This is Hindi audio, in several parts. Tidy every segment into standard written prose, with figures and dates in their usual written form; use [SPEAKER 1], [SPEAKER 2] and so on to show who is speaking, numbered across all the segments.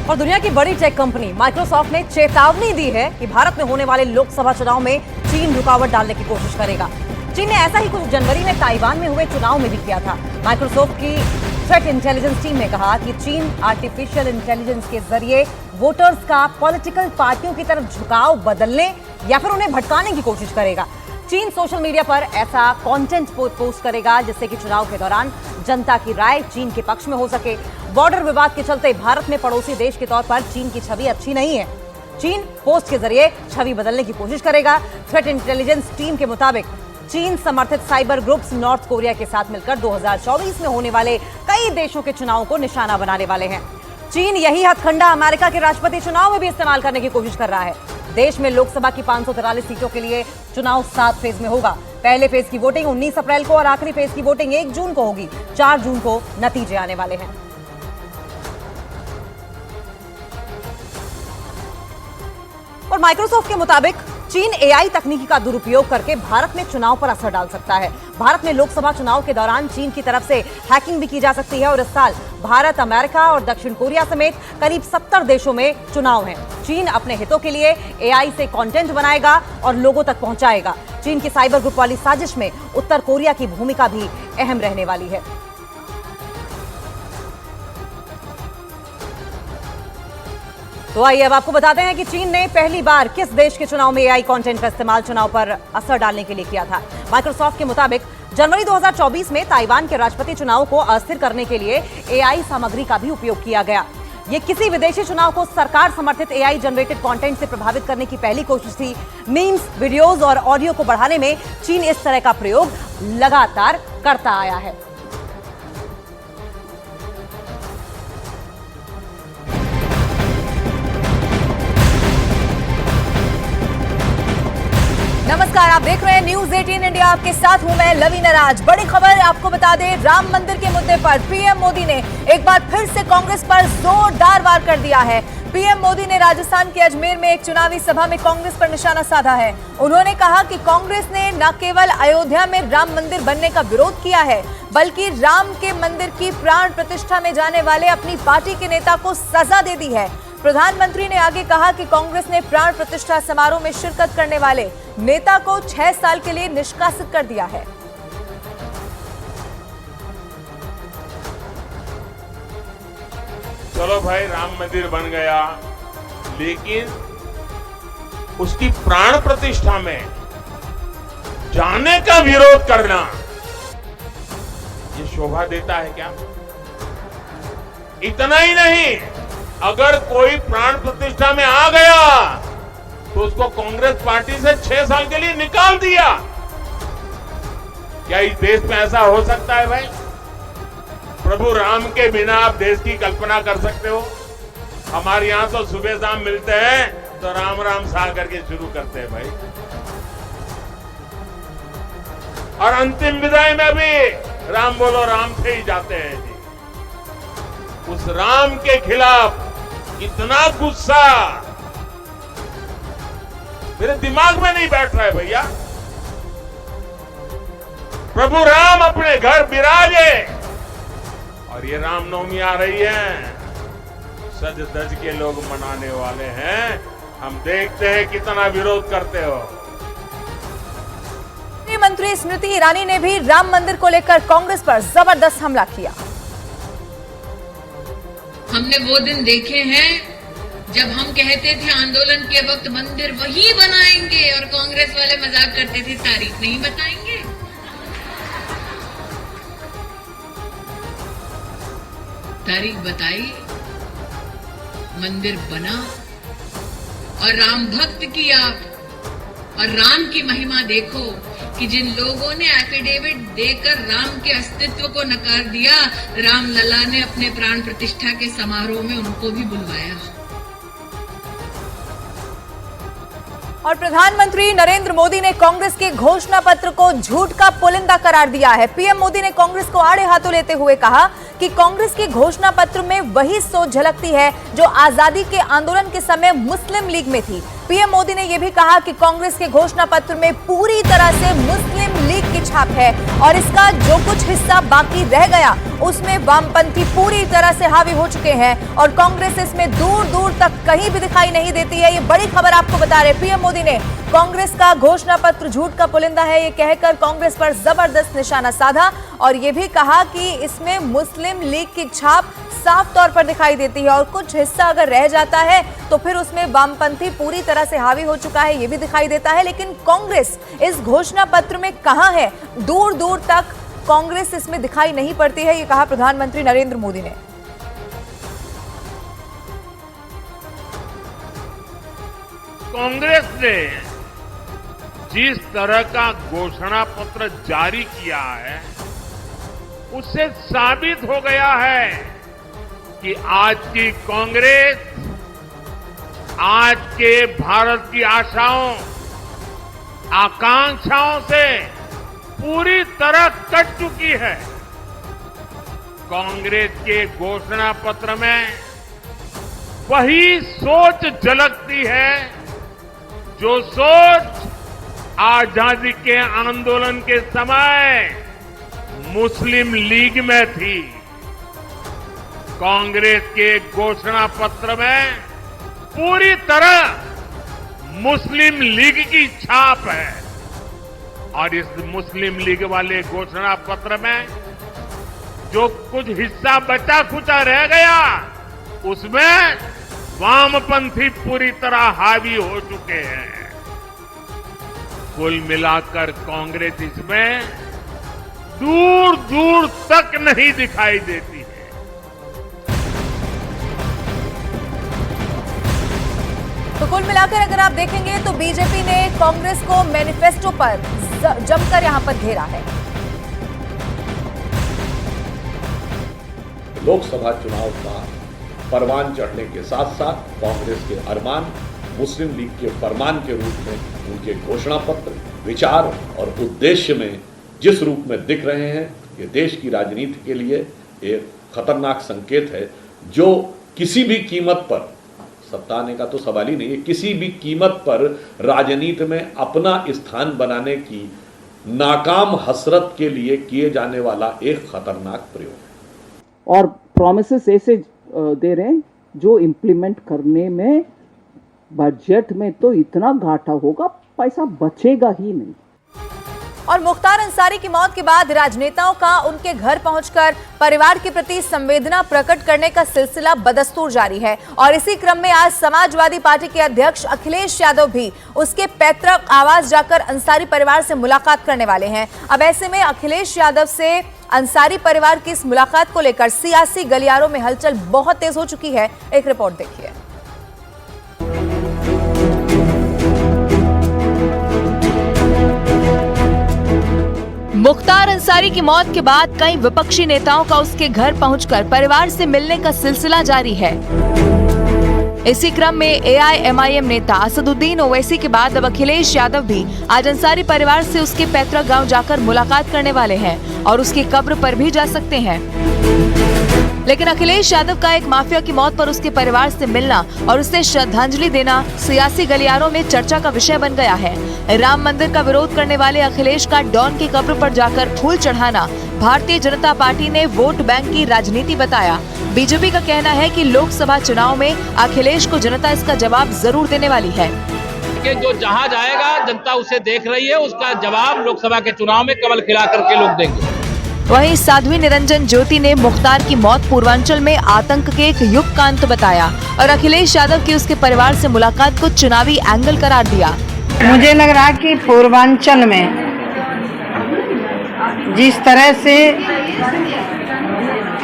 [SPEAKER 1] और दुनिया की बड़ी टेक कंपनी माइक्रोसॉफ्ट ने चेतावनी दी है कि भारत में होने वाले लोकसभा चुनाव में चीन रुकावट डालने की कोशिश करेगा। चीन ने ऐसा ही कुछ जनवरी में ताइवान में हुए चुनाव में भी किया था। माइक्रोसॉफ्ट की थ्रेट इंटेलिजेंस टीम ने कहा कि चीन आर्टिफिशियल इंटेलिजेंस के जरिए वोटर्स का पॉलिटिकल पार्टियों की तरफ झुकाव बदलने या फिर उन्हें भटकाने की कोशिश करेगा। चीन सोशल मीडिया पर ऐसा कंटेंट पोस्ट करेगा जिससे कि चुनाव के दौरान जनता की राय चीन के पक्ष में हो सके। बॉर्डर विवाद के चलते भारत में पड़ोसी देश के तौर पर चीन की छवि अच्छी नहीं है। चीन पोस्ट के जरिए छवि बदलने की कोशिश करेगा। थ्रेट इंटेलिजेंस टीम के मुताबिक चीन समर्थित साइबर ग्रुप्स नॉर्थ कोरिया के साथ मिलकर 2024 में होने वाले कई देशों के चुनावों को निशाना बनाने वाले हैं। चीन यही हथकंडा अमेरिका के राष्ट्रपति चुनाव में भी इस्तेमाल करने की कोशिश कर रहा है। देश में लोकसभा की 543 सीटों के लिए चुनाव 7 फेज में होगा। पहले फेज की वोटिंग 19 अप्रैल को और आखिरी फेज की वोटिंग 1 जून को होगी। 4 जून को नतीजे आने वाले हैं। और माइक्रोसॉफ्ट के मुताबिक चीन एआई तकनीकी का दुरुपयोग करके भारत में चुनाव पर असर डाल सकता है। भारत में लोकसभा चुनाव के दौरान चीन की तरफ से हैकिंग भी की जा सकती है और इस साल भारत, अमेरिका और दक्षिण कोरिया समेत करीब 70 देशों में चुनाव हैं। चीन अपने हितों के लिए एआई से कंटेंट बनाएगा और लोगों तक पहुंचाएगा। चीन की साइबर ग्रुप वाली साजिश में उत्तर कोरिया की भूमिका भी अहम रहने वाली है। तो आइए अब आपको बताते हैं कि चीन ने पहली बार किस देश के चुनाव में एआई कंटेंट का इस्तेमाल चुनाव पर असर डालने के लिए किया था। माइक्रोसॉफ्ट के मुताबिक जनवरी 2024 में ताइवान के राष्ट्रपति चुनाव को अस्थिर करने के लिए एआई सामग्री का भी उपयोग किया गया। ये किसी विदेशी चुनाव को सरकार समर्थित एआई जनरेटेड कंटेंट से प्रभावित करने की पहली कोशिश थी। मीम्स, वीडियोस और ऑडियो को बढ़ाने में चीन इस तरह का प्रयोग लगातार करता आया है। नमस्कार, आप देख रहे हैं न्यूज 18 इंडिया। आपके साथ हूं मैं लवीना राज। बड़ी खबर आपको बता दें, राम मंदिर के मुद्दे पर पीएम मोदी ने एक बार फिर से कांग्रेस पर जोरदार वार कर दिया है। पीएम मोदी ने राजस्थान के अजमेर में एक चुनावी सभा में कांग्रेस पर निशाना साधा है। उन्होंने कहा कि कांग्रेस ने न केवल अयोध्या में राम मंदिर बनने का विरोध किया है, बल्कि राम के मंदिर की प्राण प्रतिष्ठा में जाने वाले अपनी पार्टी के नेता को सजा दे दी है। प्रधानमंत्री ने आगे कहा कि कांग्रेस ने प्राण प्रतिष्ठा समारोह में शिरकत करने वाले नेता को 6 साल के लिए निष्कासित कर दिया है।
[SPEAKER 2] चलो भाई, राम मंदिर बन गया, लेकिन उसकी प्राण प्रतिष्ठा में जाने का विरोध करना ये शोभा देता है क्या? इतना ही नहीं, अगर कोई प्राण प्रतिष्ठा में आ गया तो उसको कांग्रेस पार्टी से 6 साल के लिए निकाल दिया। क्या इस देश में ऐसा हो सकता है भाई? प्रभु राम के बिना आप देश की कल्पना कर सकते हो? हमारे यहां तो सुबह शाम मिलते हैं तो राम राम सा करके शुरू करते हैं भाई, और अंतिम विदाई में भी राम बोलो राम से ही जाते हैं जी। उस राम के खिलाफ इतना गुस्सा मेरे दिमाग में नहीं बैठ रहा है भैया। प्रभु राम अपने घर विराजे, और ये रामनवमी आ रही है, सज धज के लोग मनाने वाले हैं। हम देखते हैं कितना विरोध करते हो।
[SPEAKER 1] मंत्री स्मृति ईरानी ने भी राम मंदिर को लेकर कांग्रेस पर जबरदस्त हमला किया।
[SPEAKER 3] हमने वो दिन देखे हैं जब हम कहते थे आंदोलन के वक्त मंदिर वही बनाएंगे, और कांग्रेस वाले मजाक करते थे तारीख नहीं बताएंगे। तारीख बताई, मंदिर बना, और राम भक्त की आप और राम की महिमा देखो कि जिन लोगों ने एफिडेविट देकर राम के अस्तित्व को नकार दिया, राम लला ने अपने प्राण प्रतिष्ठा के समारोह में उनको भी बुलवाया।
[SPEAKER 1] और प्रधानमंत्री नरेंद्र मोदी ने कांग्रेस के घोषणा पत्र को झूठ का पुलिंदा करार दिया है। पीएम मोदी ने कांग्रेस को आड़े हाथों लेते हुए कहा कि कांग्रेस के घोषणा पत्र में वही सोच झलकती है जो आजादी के आंदोलन के समय मुस्लिम लीग में थी। पीएम मोदी ने यह भी कहा कि कांग्रेस के घोषणा पत्र में पूरी तरह से मुस्लिम लीग की छाप है और इसका जो कुछ हिस्सा बाकी रह गया उसमें वामपंथी पूरी तरह से हावी हो चुके हैं और कांग्रेस इसमें दूर दूर तक कहीं भी दिखाई नहीं देती है। ये बड़ी खबर आपको बता रहे, पीएम मोदी ने कांग्रेस का घोषणा पत्र झूठ का पुलिंदा है ये कहकर कांग्रेस पर जबरदस्त निशाना साधा और ये भी कहा कि इसमें मुस्लिम लीग की छाप साफ तौर पर दिखाई देती है और कुछ हिस्सा अगर रह जाता है तो फिर उसमें वामपंथी पूरी तरह से हावी हो चुका है, ये भी दिखाई देता है। लेकिन कांग्रेस इस घोषणा पत्र में कहां है? दूर दूर तक कांग्रेस इसमें दिखाई नहीं पड़ती है, ये कहा प्रधानमंत्री नरेंद्र मोदी ने।
[SPEAKER 2] कांग्रेस ने जिस तरह का घोषणा पत्र जारी किया है उससे साबित हो गया है कि आज की कांग्रेस आज के भारत की आशाओं आकांक्षाओं से पूरी तरह कट चुकी है। कांग्रेस के घोषणा पत्र में वही सोच झलकती है जो सोच आजादी के आंदोलन के समय मुस्लिम लीग में थी। कांग्रेस के घोषणा पत्र में पूरी तरह मुस्लिम लीग की छाप है और इस मुस्लिम लीग वाले घोषणा पत्र में जो कुछ हिस्सा बचा खुचा रह गया उसमें वामपंथी पूरी तरह हावी हो चुके हैं। कुल मिलाकर कांग्रेस इसमें दूर दूर तक नहीं दिखाई देती है।
[SPEAKER 1] तो कुल मिलाकर अगर आप देखेंगे तो बीजेपी ने कांग्रेस को मैनिफेस्टो पर जमकर यहां पर घेरा है।
[SPEAKER 4] लोकसभा चुनाव का परवान चढ़ने के साथ साथ कांग्रेस के अरमान मुस्लिम लीग के फरमान के रूप में उनके घोषणा पत्र विचार और उद्देश्य में जिस रूप में दिख रहे हैं, ये देश की राजनीति के लिए एक खतरनाक संकेत है जो किसी भी कीमत पर, सत्ता आने का तो सवाल ही नहीं है, किसी भी कीमत पर राजनीति में अपना स्थान बनाने की नाकाम हसरत के लिए किए जाने वाला एक खतरनाक प्रयोग है।
[SPEAKER 5] और प्रॉमिसेस ऐसे दे रहे हैं जो इम्प्लीमेंट करने में बजट में तो इतना घाटा होगा, पैसा बचेगा ही नहीं।
[SPEAKER 1] और मुख्तार अंसारी की मौत के बाद राजनेताओं का उनके घर पहुंचकर परिवार के प्रति संवेदना प्रकट करने का सिलसिला बदस्तूर जारी है और इसी क्रम में आज समाजवादी पार्टी के अध्यक्ष अखिलेश यादव भी उसके पैतृक आवास जाकर अंसारी परिवार से मुलाकात करने वाले हैं। अब ऐसे में अखिलेश यादव से अंसारी परिवार की इस मुलाकात को लेकर सियासी गलियारों में हलचल बहुत तेज हो चुकी है। एक रिपोर्ट देखिए। मुख्तार अंसारी की मौत के बाद कई विपक्षी नेताओं का उसके घर पहुंचकर परिवार से मिलने का सिलसिला जारी है। इसी क्रम में एआईएमआईएम नेता असदुद्दीन ओवैसी के बाद अब अखिलेश यादव भी आज अंसारी परिवार से उसके पैतृक गांव जाकर मुलाकात करने वाले हैं और उसकी कब्र पर भी जा सकते हैं। लेकिन अखिलेश यादव का एक माफिया की मौत पर उसके परिवार से मिलना और उसे श्रद्धांजलि देना सियासी गलियारों में चर्चा का विषय बन गया है। राम मंदिर का विरोध करने वाले अखिलेश का डॉन की कब्र पर जाकर फूल चढ़ाना भारतीय जनता पार्टी ने वोट बैंक की राजनीति बताया। बीजेपी का कहना है कि लोकसभा चुनाव में अखिलेश को जनता इसका जवाब जरूर देने वाली है।
[SPEAKER 6] कि जो जहां जाएगा जनता उसे देख रही है, उसका जवाब लोकसभा के चुनाव में कमल खिला करके लोग देंगे।
[SPEAKER 1] वहीं साध्वी निरंजन ज्योति ने मुख्तार की मौत पूर्वांचल में आतंक के एक युग का अंत बताया और अखिलेश यादव की उसके परिवार से मुलाकात को चुनावी एंगल करार दिया।
[SPEAKER 7] मुझे लग रहा कि पूर्वांचल में जिस तरह से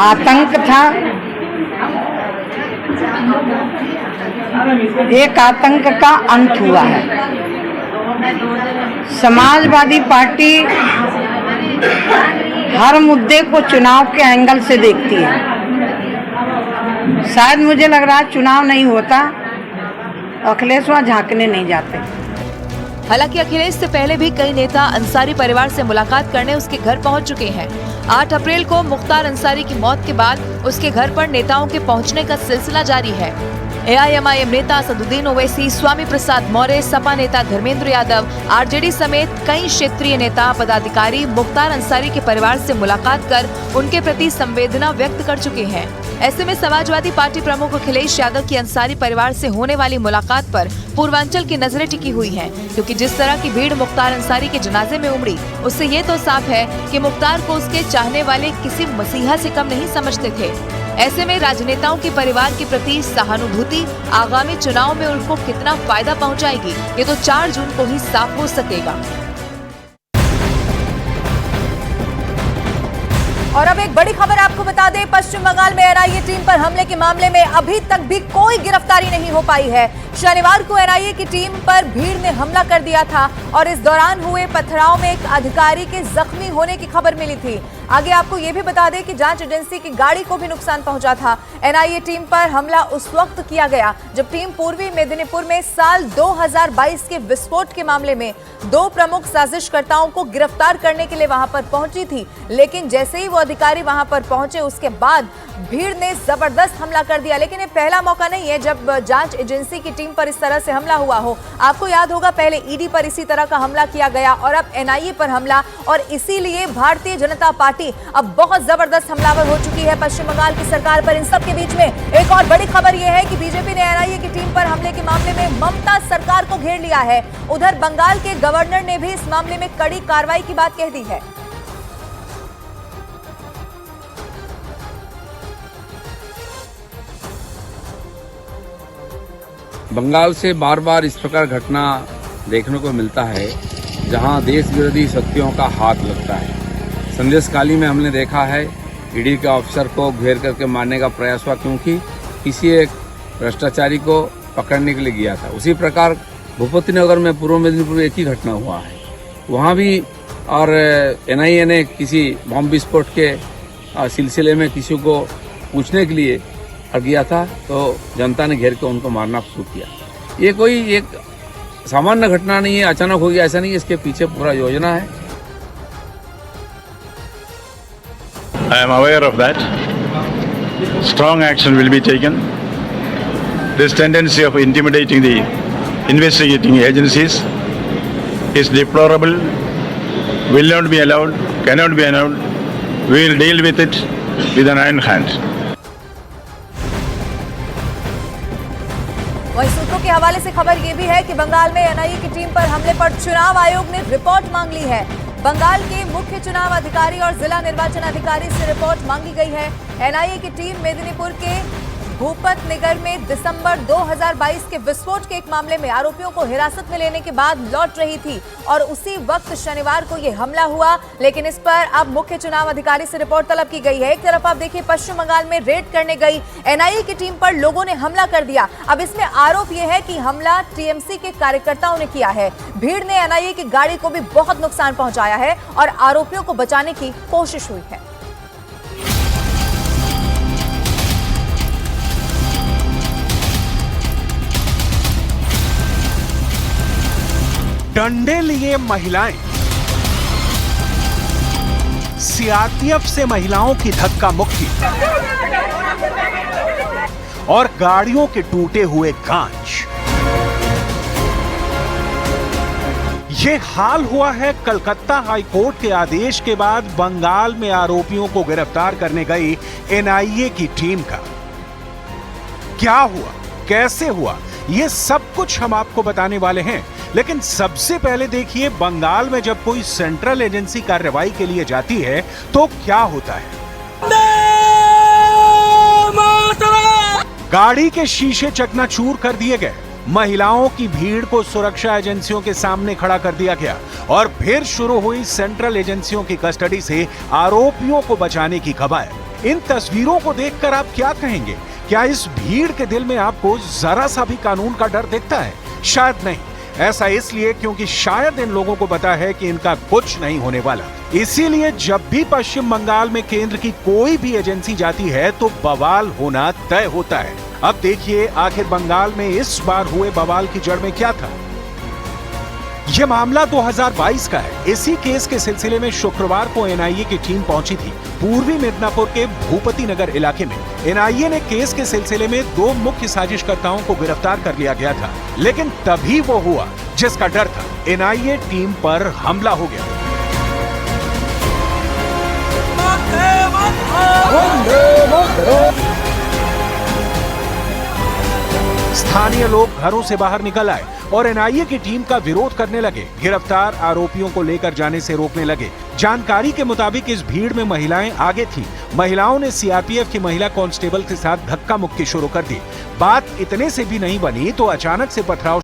[SPEAKER 7] आतंक था, एक आतंक का अंत हुआ है। समाजवादी पार्टी हर मुद्दे को चुनाव के एंगल से देखती है। शायद मुझे लग रहा है चुनाव नहीं होता, अखिलेश वहाँ झांकने नहीं जाते।
[SPEAKER 1] हालांकि अखिलेश से पहले भी कई नेता अंसारी परिवार से मुलाकात करने उसके घर पहुंच चुके हैं। 8 अप्रैल को मुख्तार अंसारी की मौत के बाद उसके घर पर नेताओं के पहुंचने का सिलसिला जारी है।
[SPEAKER 8] एआईएमआईएम नेता असदुद्दीन ओवैसी, स्वामी प्रसाद मौर्य, सपा नेता धर्मेंद्र यादव, आरजेडी समेत कई क्षेत्रीय नेता पदाधिकारी मुख्तार अंसारी के परिवार से मुलाकात कर उनके प्रति संवेदना व्यक्त कर चुके हैं। ऐसे में समाजवादी पार्टी प्रमुख अखिलेश यादव की अंसारी परिवार से होने वाली मुलाकात पर पूर्वांचल की नजरें टिकी हुई हैं, क्योंकि जिस तरह की भीड़ मुख्तार अंसारी के जनाजे में उमड़ी, उससे ये तो साफ है कि मुख्तार को उसके चाहने वाले किसी मसीहा से कम नहीं समझते थे। ऐसे में राजनेताओं के परिवार के प्रति सहानुभूति आगामी चुनाव में उनको कितना फायदा पहुंचाएगी, ये तो 4 जून को ही साफ हो सकेगा।
[SPEAKER 1] और अब एक बड़ी खबर आपको बता दें, पश्चिम बंगाल में एनआईए टीम पर हमले के मामले में अभी तक भी कोई गिरफ्तारी नहीं हो पाई है। शनिवार को एनआईए की टीम पर भीड़ ने हमला कर दिया था और इस दौरान हुए पथराव में एक अधिकारी के जख्मी होने की खबर मिली थी। आगे आपको ये भी बता दें कि जांच एजेंसी की गाड़ी को भी नुकसान पहुंचा था। एनआईए टीम पर हमला उस वक्त किया गया जब टीम पूर्वी मेदिनीपुर में साल 2022 के विस्फोट के मामले में 2 प्रमुख साजिशकर्ताओं को गिरफ्तार करने के लिए वहां पर पहुंची थी। लेकिन जैसे ही वो अधिकारी वहां पर पहुंचे, उसके बाद भीड़ ने जबरदस्त हमला कर दिया। लेकिन ये पहला मौका नहीं है जब जांच एजेंसी की टीम पर इस तरह से हमला हुआ हो। आपको याद होगा, पहले ईडी पर इसी तरह का हमला किया गया और अब एनआईए पर हमला, और इसीलिए भारतीय जनता पार्टी अब बहुत जबरदस्त हमलावर हो चुकी है पश्चिम बंगाल की सरकार पर। इन सब के बीच में एक और बड़ी खबर यह है कि बीजेपी ने एनआईए की टीम पर हमले के मामले में ममता सरकार को घेर लिया है। उधर बंगाल के गवर्नर ने भी इस मामले में कड़ी कार्रवाई की बात कह दी है।
[SPEAKER 9] बंगाल से बार बार इस प्रकार घटना देखने को मिलता है जहां देश विरोधी शक्तियों का हाथ लगता है। संदेशखाली में हमने देखा है ईडी के ऑफिसर को घेर करके मारने का प्रयास हुआ, क्योंकि किसी एक भ्रष्टाचारी को पकड़ने के लिए गया था। उसी प्रकार भूपति नगर में पूर्व मेदिनीपुर में एक ही घटना हुआ है, वहाँ भी और एनआईए ने किसी बम विस्फोट के सिलसिले में किसी को पूछने के लिए गया था, तो जनता ने घेर के उनको मारना शुरू किया। ये कोई एक सामान्य घटना नहीं है, अचानक हो गया ऐसा नहीं है, इसके पीछे पूरा योजना है।
[SPEAKER 10] I am aware of that. Strong action will be taken. This tendency of intimidating the investigating agencies is deplorable, will not be allowed, cannot be allowed. We will deal with it with an iron hand.
[SPEAKER 1] वहीं सूत्रों के हवाले से खबर यह भी है कि बंगाल में एनआईए की टीम पर हमले पर चुनाव आयोग ने रिपोर्ट मांग ली है। बंगाल के मुख्य चुनाव अधिकारी और जिला निर्वाचन अधिकारी से रिपोर्ट मांगी गई है। एनआईए की टीम मेदिनीपुर के भूपत नगर में दिसंबर 2022 के विस्फोट के एक मामले में आरोपियों को हिरासत में लेने के बाद लौट रही थी और उसी वक्त शनिवार को यह हमला हुआ। लेकिन इस पर अब मुख्य चुनाव अधिकारी से रिपोर्ट तलब की गई है। एक तरफ आप देखिए, पश्चिम बंगाल में रेड करने गई एनआईए की टीम पर लोगों ने हमला कर दिया। अब इसमें आरोप यह है कि हमला टीएमसी के कार्यकर्ताओं ने किया है। भीड़ ने एनआईए की गाड़ी को भी बहुत नुकसान पहुंचाया है और आरोपियों को बचाने की कोशिश हुई है।
[SPEAKER 11] डंडे लिए महिलाएं, सीआरपीएफ से महिलाओं की धक्का मुक्की और गाड़ियों के टूटे हुए कांच। ये हाल हुआ है कलकत्ता हाईकोर्ट के आदेश के बाद बंगाल में आरोपियों को गिरफ्तार करने गई एनआईए की टीम का। क्या हुआ, कैसे हुआ, ये सब कुछ हम आपको बताने वाले हैं। लेकिन सबसे पहले देखिए, बंगाल में जब कोई सेंट्रल एजेंसी कार्रवाई के लिए जाती है तो क्या होता है। गाड़ी के शीशे चकनाचूर कर दिए गए, महिलाओं की भीड़ को सुरक्षा एजेंसियों के सामने खड़ा कर दिया गया और फिर शुरू हुई सेंट्रल एजेंसियों की कस्टडी से आरोपियों को बचाने की कवायद। इन तस्वीरों को देखकर आप क्या कहेंगे? क्या इस भीड़ के दिल में आपको जरा सा भी कानून का डर दिखता है? शायद नहीं। ऐसा इसलिए क्योंकि शायद इन लोगों को पता है कि इनका कुछ नहीं होने वाला। इसीलिए जब भी पश्चिम बंगाल में केंद्र की कोई भी एजेंसी जाती है तो बवाल होना तय होता है। अब देखिए, आखिर बंगाल में इस बार हुए बवाल की जड़ में क्या था। यह मामला 2022 का है। इसी केस के सिलसिले में शुक्रवार को एनआईए की टीम पहुंची थी पूर्वी मिदनापुर के भूपति नगर इलाके में। एनआईए ने केस के सिलसिले में 2 मुख्य साजिशकर्ताओं को गिरफ्तार कर लिया गया था, लेकिन तभी वो हुआ जिसका डर था। एनआईए टीम पर हमला हो गया। स्थानीय लोग घरों से बाहर निकल आए और एनआईए की टीम का विरोध करने लगे। गिरफ्तार आरोपियों को लेकर जाने से रोकने लगे। जानकारी के मुताबिक इस भीड़ में महिलाएं आगे थीं। महिलाओं ने सीआरपीएफ की महिला कांस्टेबल के साथ धक्का मुक्की शुरू कर दी। बात इतने से भी नहीं बनी तो अचानक से पथराव